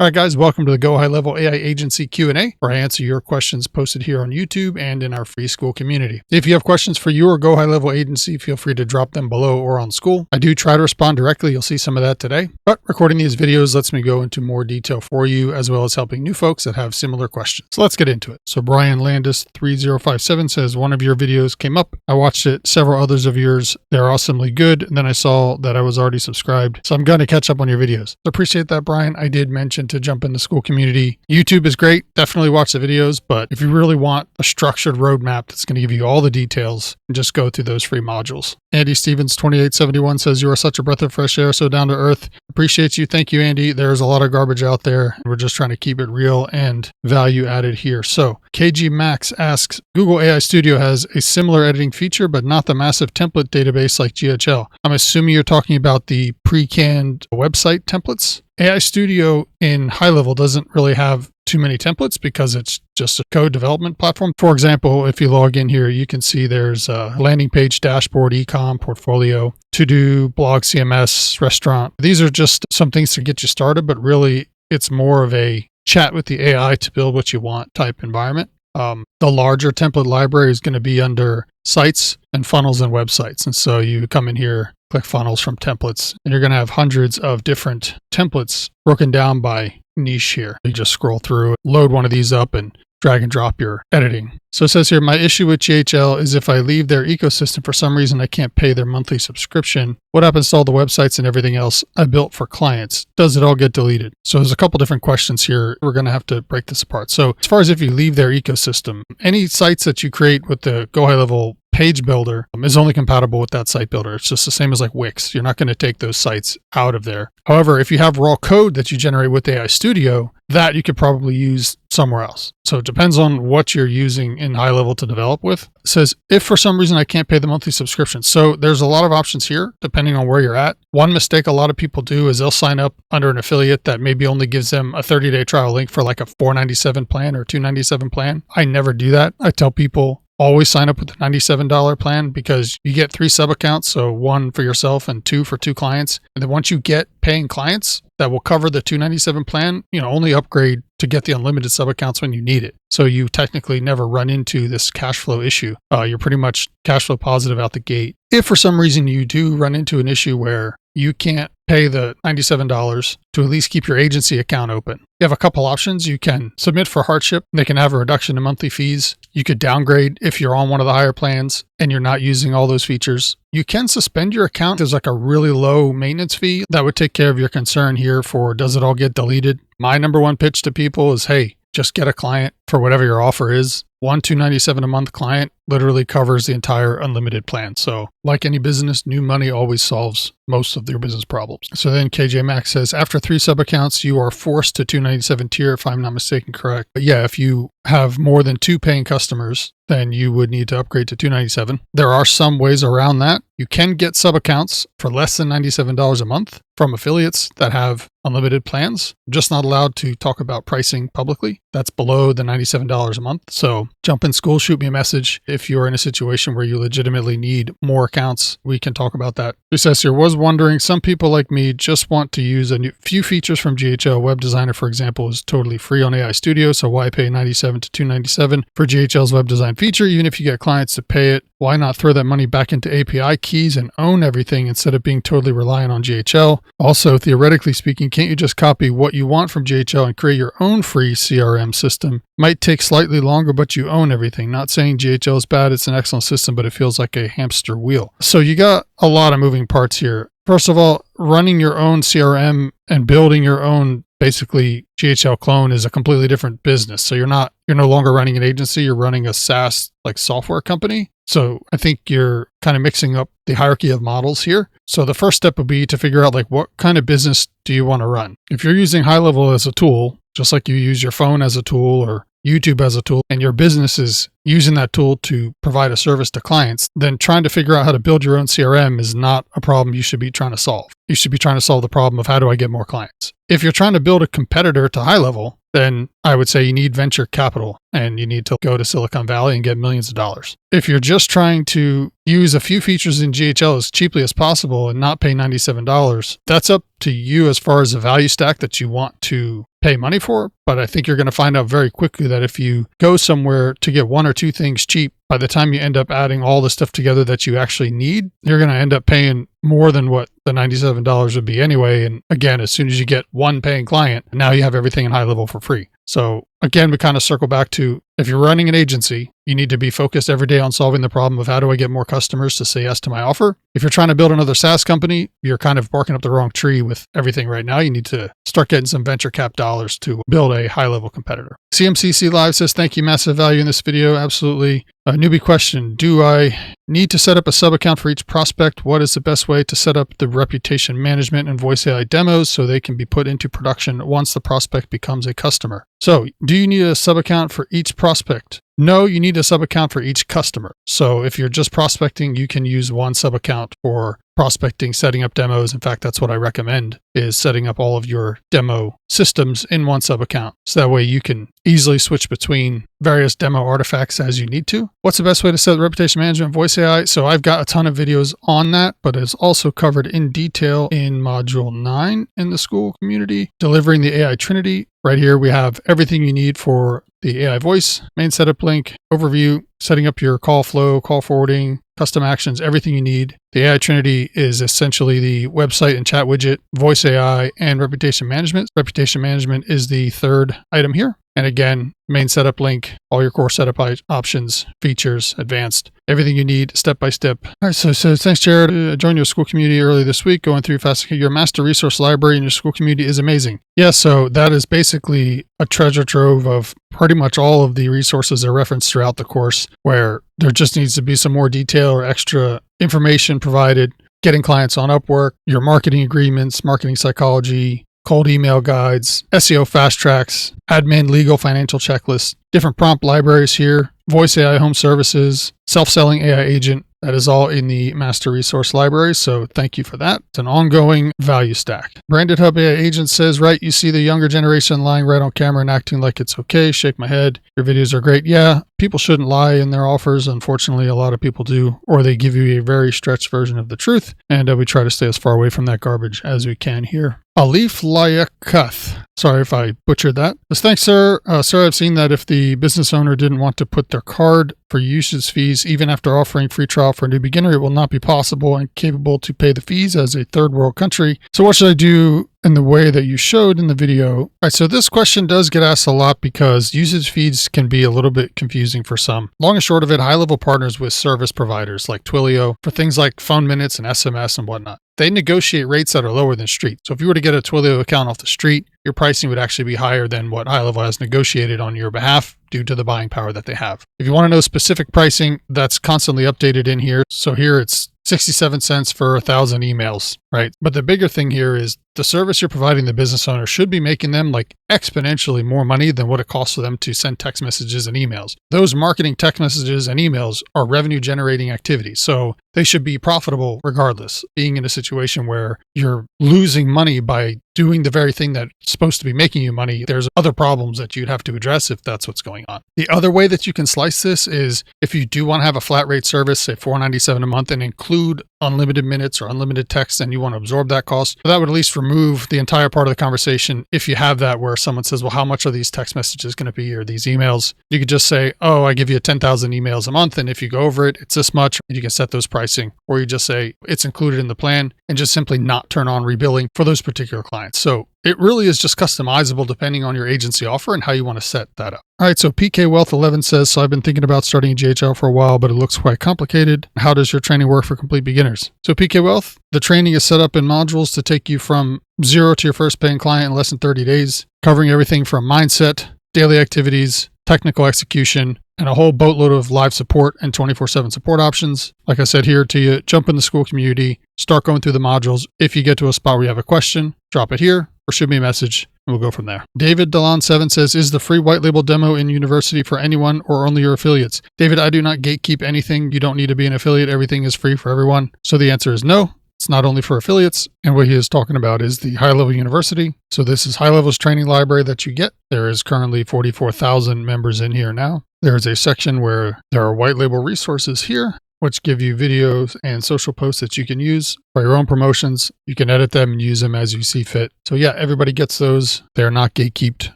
All right, guys, welcome to the GoHighLevel AI Agency Q&A, where I answer your questions posted here on YouTube and in our free Skool community. If you have questions for your GoHighLevel agency, feel free to drop them below or on Skool. I do try to respond directly. You'll see some of that today. But recording these videos lets me go into more detail for you, as well as helping new folks that have similar questions. So let's get into it. So Brian Landis 3057 says, one of your videos came up. I watched it, several others of yours. They're awesomely good. And then I saw that I was already subscribed. So I'm going to catch up on your videos. So appreciate that, Brian. I did mention to jump in the Skool community. YouTube is great. Definitely watch the videos. But if you really want a structured roadmap that's going to give you all the details, just go through those free modules. Andy Stevens 2871 says, you are such a breath of fresh air, so down to earth. Appreciate you. Thank you, Andy. There's a lot of garbage out there. We're just trying to keep it real and value added here. So KG Max asks, Google AI Studio has a similar editing feature, but not the massive template database like GHL. I'm assuming you're talking about the pre-canned website templates. AI Studio in HighLevel doesn't really have too many templates because it's just a code development platform. For example, if you log in here, you can see there's a landing page, dashboard, ecom, portfolio, to-do, blog, CMS, restaurant. These are just some things to get you started, but really it's more of a chat with the AI to build what you want type environment. The larger template library is going to be under sites and funnels and websites. And so you come in here, click funnels from templates, and you're going to have hundreds of different templates broken down by niche here. You just scroll through, load one of these up, and drag and drop your editing. So it says here, my issue with GHL is if I leave their ecosystem for some reason I can't pay their monthly subscription. What happens to all the websites and everything else I built for clients? Does it all get deleted? So there's a couple different questions here. We're going to have to break this apart. So as far as if you leave their ecosystem, any sites that you create with the GoHighLevel page builder is only compatible with that site builder. It's just the same as like Wix. You're not going to take those sites out of there. However, if you have raw code that you generate with AI Studio, that you could probably use somewhere else. So it depends on what you're using in HighLevel to develop with. It says, if for some reason I can't pay the monthly subscription. So there's a lot of options here, depending on where you're at. One mistake a lot of people do is they'll sign up under an affiliate that maybe only gives them a 30-day trial link for like a $497 plan or $297 plan. I never do that. I tell people, always sign up with the $97 plan because you get 3 sub accounts. So 1 for yourself and 2 for 2 clients. And then once you get paying clients that will cover the $297 plan, only upgrade to get the unlimited sub accounts when you need it. So you technically never run into this cash flow issue. You're pretty much cash flow positive out the gate. If for some reason you do run into an issue where you can't pay the $97 to at least keep your agency account open, you have a couple options. You can submit for hardship. They can have a reduction in monthly fees. You could downgrade if you're on one of the higher plans and you're not using all those features. You can suspend your account. There's like a really low maintenance fee that would take care of your concern here for does it all get deleted? My number one pitch to people is, hey, just get a client for whatever your offer is. $297 a month client literally covers the entire unlimited plan. So like any business, new money always solves most of your business problems. So then KJ Max says, after 3 sub accounts, you are forced to $297 tier, if I'm not mistaken, correct. But yeah, if you have more than 2 paying customers, then you would need to upgrade to $297. There are some ways around that. You can get sub accounts for less than $97 a month from affiliates that have unlimited plans. I'm just not allowed to talk about pricing publicly. That's below the $97 a month. So jump in Skool, shoot me a message. If you're in a situation where you legitimately need more accounts, we can talk about that. Who says here, was wondering, some people like me just want to use a few features from GHL. Web Designer, for example, is totally free on AI Studio. So why pay $97 to $297 for GHL's web design feature? Even if you get clients to pay it, why not throw that money back into API keys and own everything instead of being totally reliant on GHL? Also, theoretically speaking, can't you just copy what you want from GHL and create your own free CRM system? Might take slightly longer, but you own everything. Not saying GHL is bad, it's an excellent system, but it feels like a hamster wheel. So you got a lot of moving parts here. First of all, running your own CRM and building your own basically GHL clone is a completely different business. So you're no longer running an agency, you're running a SaaS like software company. So I think you're kind of mixing up the hierarchy of models here. So the first step would be to figure out like what kind of business do you want to run? If you're using HighLevel as a tool, just like you use your phone as a tool or YouTube as a tool, and your business is using that tool to provide a service to clients, then trying to figure out how to build your own CRM is not a problem you should be trying to solve. You should be trying to solve the problem of how do I get more clients? If you're trying to build a competitor to HighLevel, then I would say you need venture capital and you need to go to Silicon Valley and get millions of dollars. If you're just trying to use a few features in GHL as cheaply as possible and not pay $97, that's up to you as far as the value stack that you want to pay money for. But I think you're going to find out very quickly that if you go somewhere to get one or two things cheap, by the time you end up adding all the stuff together that you actually need, you're going to end up paying more than what the $97 would be anyway. And again, as soon as you get one paying client, now you have everything in HighLevel for free. So again, we kind of circle back to, if you're running an agency, you need to be focused every day on solving the problem of how do I get more customers to say yes to my offer. If you're trying to build another SaaS company, you're kind of barking up the wrong tree with everything right now. You need to start getting some venture cap dollars to build a high-level competitor. CMCC Live says, thank you, massive value in this video. Absolutely. A newbie question, do I need to set up a sub account for each prospect? What is the best way to set up the reputation management and voice AI demos so they can be put into production once the prospect becomes a customer? So do you need a sub account for each prospect? No, you need a sub account for each customer. So if you're just prospecting, you can use one sub account for prospecting, setting up demos. In fact, that's what I recommend, is setting up all of your demo systems in one sub account. So that way you can easily switch between various demo artifacts as you need to. What's the best way to set reputation management voice AI? So I've got a ton of videos on that, but it's also covered in detail in module 9 in the Skool community, delivering the AI Trinity. Right here, we have everything you need for the AI voice, main setup link, overview, setting up your call flow, call forwarding, custom actions, everything you need. The AI Trinity is essentially the website and chat widget, voice AI, and reputation management. Reputation management is the third item here. And again, main setup link, all your core setup options, features, advanced, everything you need step by step. All right, so thanks, Jared. I joined your Skool community early this week, going through fast. Your master resource library in your Skool community is amazing. Yeah, so that is basically a treasure trove of pretty much all of the resources that are referenced throughout the course, where there just needs to be some more detail or extra information provided, getting clients on Upwork, your marketing agreements, marketing psychology, cold email guides, SEO fast tracks, admin legal financial checklists, different prompt libraries here, voice AI home services, self-selling AI agent. That is all in the master resource library. So thank you for that. It's an ongoing value stack. Branded Hub AI agent says, right, you see the younger generation lying right on camera and acting like it's okay. Shake my head. Your videos are great. Yeah, people shouldn't lie in their offers. Unfortunately, a lot of people do, or they give you a very stretched version of the truth. And we try to stay as far away from that garbage as we can here. Alif Layakath. Sorry if I butchered that. Says, thanks, sir. Sir, I've seen that if the business owner didn't want to put their card for usage fees, even after offering free trial for a new beginner, it will not be possible and capable to pay the fees as a third world country. So what should I do in the way that you showed in the video? All right, so this question does get asked a lot because usage fees can be a little bit confusing for some. Long and short of it, HighLevel partners with service providers like Twilio for things like phone minutes and SMS and whatnot. They negotiate rates that are lower than street. So if you were to get a Twilio account off the street, your pricing would actually be higher than what HighLevel has negotiated on your behalf due to the buying power that they have. If you want to know specific pricing, that's constantly updated in here. So here it's 67 cents for 1,000 emails, right? But the bigger thing here is the service you're providing the business owner should be making them like exponentially more money than what it costs for them to send text messages and emails. Those marketing text messages and emails are revenue generating activities. So they should be profitable regardless. Being in a situation where you're losing money by doing the very thing that's supposed to be making you money, there's other problems that you'd have to address if that's what's going on. The other way that you can slice this is if you do want to have a flat rate service, say $4.97 a month, and include unlimited minutes or unlimited text, and you want to absorb that cost, that would at least remove the entire part of the conversation. If you have that where someone says, well, how much are these text messages going to be or these emails? You could just say, oh, I give you 10,000 emails a month, and if you go over it, it's this much, and you can set those pricing. Or you just say it's included in the plan and just simply not turn on rebilling for those particular clients. So it really is just customizable depending on your agency offer and how you want to set that up. All right, so PK Wealth 11 says, so I've been thinking about starting GHL for a while, but it looks quite complicated. How does your training work for complete beginners? So PK Wealth, the training is set up in modules to take you from zero to your first paying client in less than 30 days, covering everything from mindset, daily activities, technical execution, and a whole boatload of live support and 24/7 support options. Like I said here to you, jump in the Skool community, start going through the modules. If you get to a spot where you have a question, drop it here or shoot me a message and we'll go from there. David Delon 7 says, is the free white label demo in university for anyone or only your affiliates? David, I do not gatekeep anything. You don't need to be an affiliate. Everything is free for everyone. So the answer is no. It's not only for affiliates. And what he is talking about is the HighLevel University. So this is HighLevel's training library that you get. There is currently 44,000 members in here now. There is a section where there are white label resources here, which give you videos and social posts that you can use for your own promotions. You can edit them and use them as you see fit. So yeah, everybody gets those. They're not gatekeeped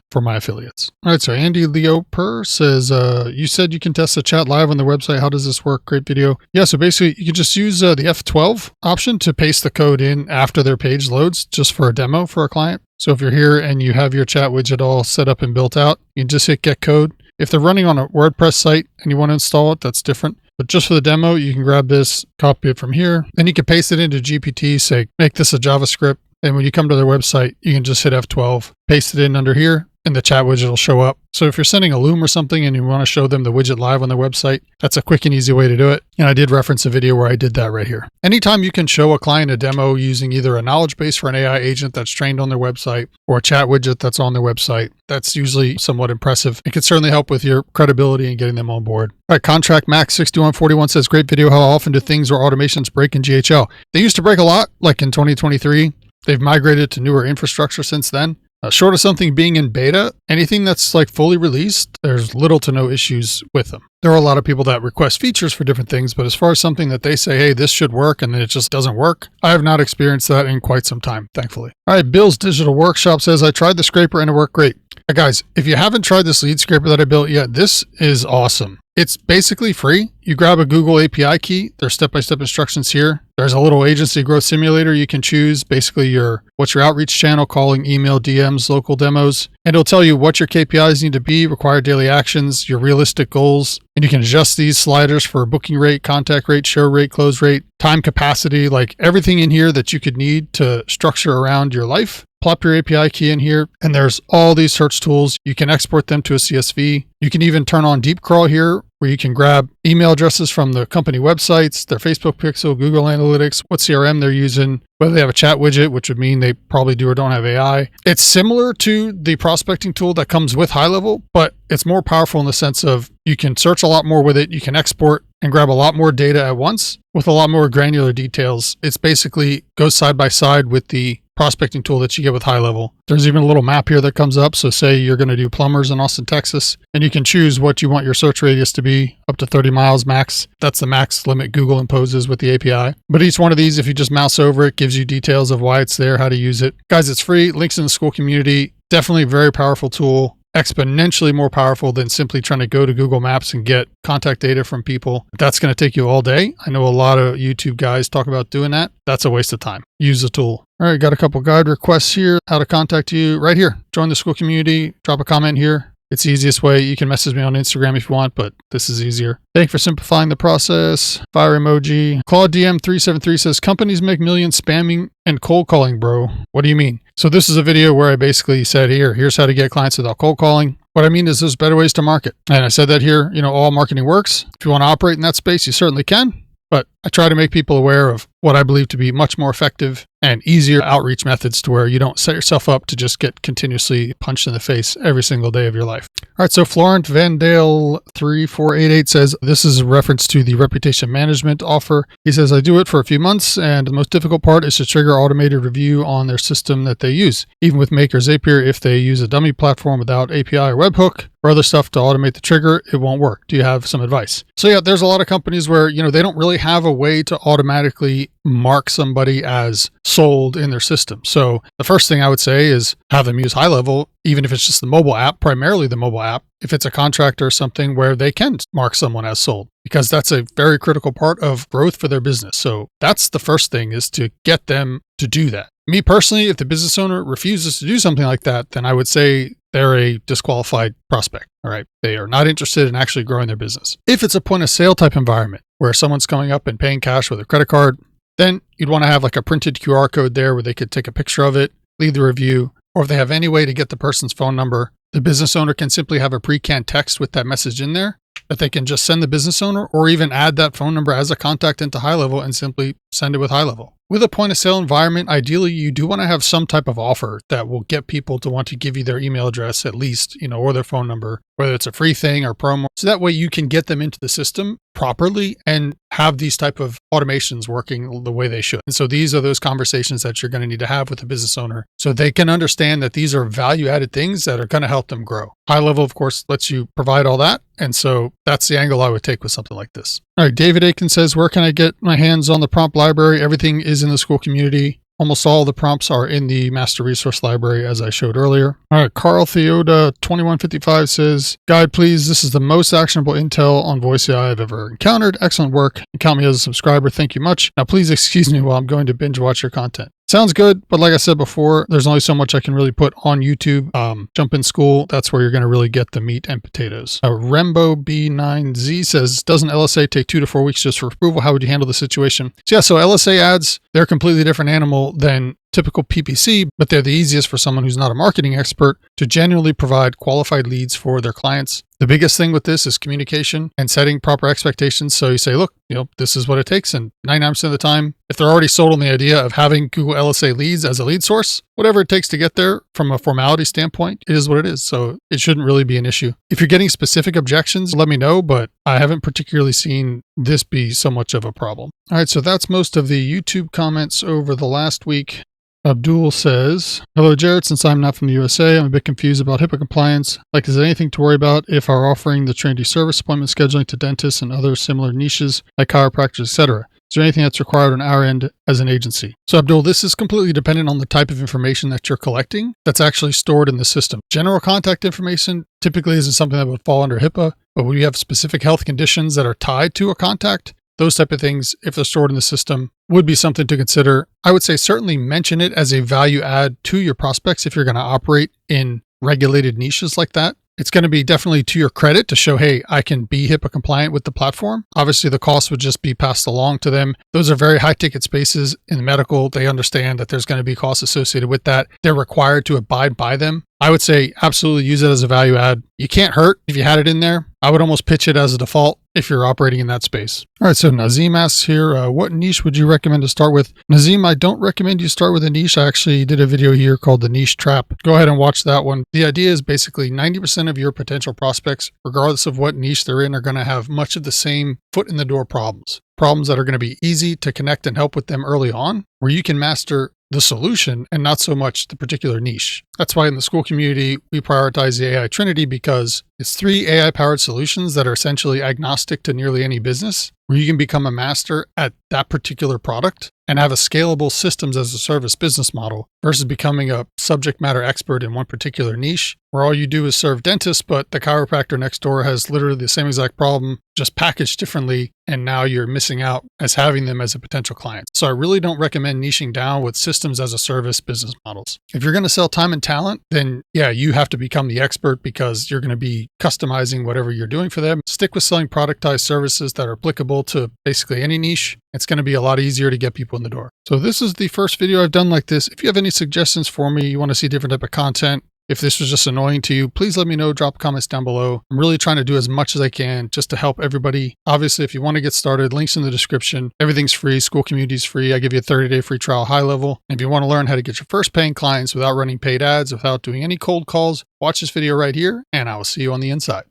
for my affiliates. All right, so Andy Leoper says, you said you can test the chat live on the website. How does this work? Great video. Yeah, so basically you can just use the F12 option to paste the code in after their page loads, just for a demo for a client. So if you're here and you have your chat widget all set up and built out, you can just hit get code. If they're running on a WordPress site and you want to install it, that's different. But just for the demo, you can grab this, copy it from here. Then you can paste it into GPT, say, make this a JavaScript. And when you come to their website, you can just hit F12, paste it in under here, and the chat widget will show up. So if you're sending a Loom or something and you want to show them the widget live on their website, that's a quick and easy way to do it. And I did reference a video where I did that right here. Anytime you can show a client a demo using either a knowledge base for an AI agent that's trained on their website or a chat widget that's on their website, that's usually somewhat impressive. It can certainly help with your credibility and getting them on board. All right, Contract Max 6141 says, great video. How often do things or automations break in GHL? They used to break a lot, like in 2023. They've migrated to newer infrastructure since then. Short of something being in beta, anything that's like fully released, there's little to no issues with them. There are a lot of people that request features for different things, but as far as something that they say, hey, this should work, and then it just doesn't work, I have not experienced that in quite some time, thankfully. All right, Bill's Digital Workshop says, I tried the scraper and it worked great. Guys, if you haven't tried this lead scraper that I built yet, this is awesome. It's basically free. You grab a Google API key. There's step-by-step instructions here. There's a little agency growth simulator you can choose. Basically, what's your outreach channel, calling, email, DMs, local demos. And it'll tell you what your KPIs need to be, required daily actions, your realistic goals. And you can adjust these sliders for booking rate, contact rate, show rate, close rate, time capacity, like everything in here that you could need to structure around your life. Plop your API key in here, and there's all these search tools. You can export them to a CSV. You can even turn on deep crawl here, where you can grab email addresses from the company websites, their Facebook pixel, Google Analytics, what CRM they're using, whether they have a chat widget, which would mean they probably do or don't have AI. It's similar to the prospecting tool that comes with HighLevel, but it's more powerful in the sense of you can search a lot more with it. You can export and grab a lot more data at once with a lot more granular details. It's basically goes side by side with the prospecting tool that you get with HighLevel. There's even a little map here that comes up. So say you're going to do plumbers in Austin, Texas, and you can choose what you want your search radius to be, up to 30 miles max. That's the max limit Google imposes with the API. But each one of these, if you just mouse over it, gives you details of why it's there, how to use it. Guys, it's free. Links in the Skool community. Definitely a very powerful tool. Exponentially more powerful than simply trying to go to Google Maps and get contact data from people. That's going to take you all day. I know a lot of YouTube guys talk about doing that. That's a waste of time. Use the tool. All right, got a couple guide requests here. How to contact you right here. Join the Skool community. Drop a comment here. It's the easiest way. You can message me on Instagram if you want, but this is easier. Thank you for simplifying the process. Fire emoji. Claude DM373 says, companies make millions spamming and cold calling, bro. What do you mean? So this is a video where I basically said, here's how to get clients without cold calling. What I mean is there's better ways to market. And I said that here, all marketing works. If you want to operate in that space, you certainly can. But I try to make people aware of what I believe to be much more effective and easier outreach methods to where you don't set yourself up to just get continuously punched in the face every single day of your life. All right, so Florent Vandale 3488 says, this is a reference to the reputation management offer. He says, I do it for a few months, and the most difficult part is to trigger automated review on their system that they use. Even with Maker Zapier, if they use a dummy platform without API or webhook or other stuff to automate the trigger, it won't work. Do you have some advice? So yeah, there's a lot of companies where, they don't really have a way to automatically mark somebody as sold in their system. So the first thing I would say is have them use HighLevel, even if it's just the mobile app, primarily the mobile app, if it's a contractor or something where they can mark someone as sold, because that's a very critical part of growth for their business. So that's the first thing, is to get them to do that. Me personally, if the business owner refuses to do something like that, then I would say they're a disqualified prospect. All right. They are not interested in actually growing their business. If it's a point of sale type environment where someone's coming up and paying cash with a credit card, then you'd want to have like a printed QR code there where they could take a picture of it, leave the review, or if they have any way to get the person's phone number, the business owner can simply have a pre-canned text with that message in there that they can just send the business owner, or even add that phone number as a contact into HighLevel and simply send it with HighLevel. With a point of sale environment, ideally you do want to have some type of offer that will get people to want to give you their email address at least, or their phone number, whether it's a free thing or promo. So that way you can get them into the system properly and have these type of automations working the way they should. And so these are those conversations that you're going to need to have with the business owner so they can understand that these are value added things that are going to help them grow. HighLevel, of course, lets you provide all that. And so that's the angle I would take with something like this. All right, David Aiken says, where can I get my hands on the prompt library? Everything is in the Skool community. Almost all the prompts are in the master resource library, as I showed earlier. All right, Carl Theoda 2155 says, guide please, this is the most actionable intel on voice AI I've ever encountered. Excellent work. And count me as a subscriber. Thank you much. Now please excuse me while I'm going to binge watch your content. Sounds good, but like I said before, there's only so much I can really put on YouTube. Jump in Skool, that's where you're going to really get the meat and potatoes. Rembo B9Z says, doesn't LSA take 2 to 4 weeks just for approval? How would you handle the situation? So yeah, so LSA ads, they're a completely different animal than typical PPC, but they're the easiest for someone who's not a marketing expert to genuinely provide qualified leads for their clients. The biggest thing with this is communication and setting proper expectations. So you say, look, this is what it takes. And 99% of the time, if they're already sold on the idea of having Google LSA leads as a lead source, whatever it takes to get there from a formality standpoint, it is what it is. So it shouldn't really be an issue. If you're getting specific objections, let me know, but I haven't particularly seen this be so much of a problem. All right, so that's most of the YouTube comments over the last week. Abdul says, hello, Jared. Since I'm not from the USA, I'm a bit confused about HIPAA compliance. Like, is there anything to worry about if are offering the Trinity service appointment scheduling to dentists and other similar niches like chiropractors, etc.? Is there anything that's required on our end as an agency? So Abdul, this is completely dependent on the type of information that you're collecting that's actually stored in the system. General contact information typically isn't something that would fall under HIPAA, but when you have specific health conditions that are tied to a contact, those type of things, if they're stored in the system, would be something to consider. I would say certainly mention it as a value add to your prospects if you're going to operate in regulated niches like that. It's going to be definitely to your credit to show, hey, I can be HIPAA compliant with the platform. Obviously, the cost would just be passed along to them. Those are very high ticket spaces in the medical. They understand that there's going to be costs associated with that. They're required to abide by them. I would say absolutely use it as a value add. You can't hurt if you had it in there. I would almost pitch it as a default if you're operating in that space. All right, so Nazim asks here, what niche would you recommend to start with? Nazim, I don't recommend you start with a niche. I actually did a video here called The Niche Trap. Go ahead and watch that one. The idea is basically 90% of your potential prospects, regardless of what niche they're in, are going to have much of the same foot in the door problems. Problems that are going to be easy to connect and help with them early on, where you can master the solution and not so much the particular niche. That's why in the Skool community, we prioritize the AI Trinity because it's 3 AI-powered solutions that are essentially agnostic to nearly any business, where you can become a master at that particular product and have a scalable systems as a service business model versus becoming a subject matter expert in one particular niche where all you do is serve dentists, but the chiropractor next door has literally the same exact problem, just packaged differently, and now you're missing out as having them as a potential client. So I really don't recommend niching down with systems as a service business models. If you're going to sell time and talent, then yeah, you have to become the expert because you're going to be customizing whatever you're doing for them. Stick with selling productized services that are applicable to basically any niche. It's going to be a lot easier to get people in the door. So this is the first video I've done like this. If you have any suggestions for me, you want to see different type of content, if this was just annoying to you, please let me know, drop comments down below. I'm really trying to do as much as I can just to help everybody. Obviously, if you want to get started, links in the description. Everything's free. Skool community is free. I give you a 30-day free trial HighLevel. And if you want to learn how to get your first paying clients without running paid ads, without doing any cold calls, watch this video right here, and I will see you on the inside.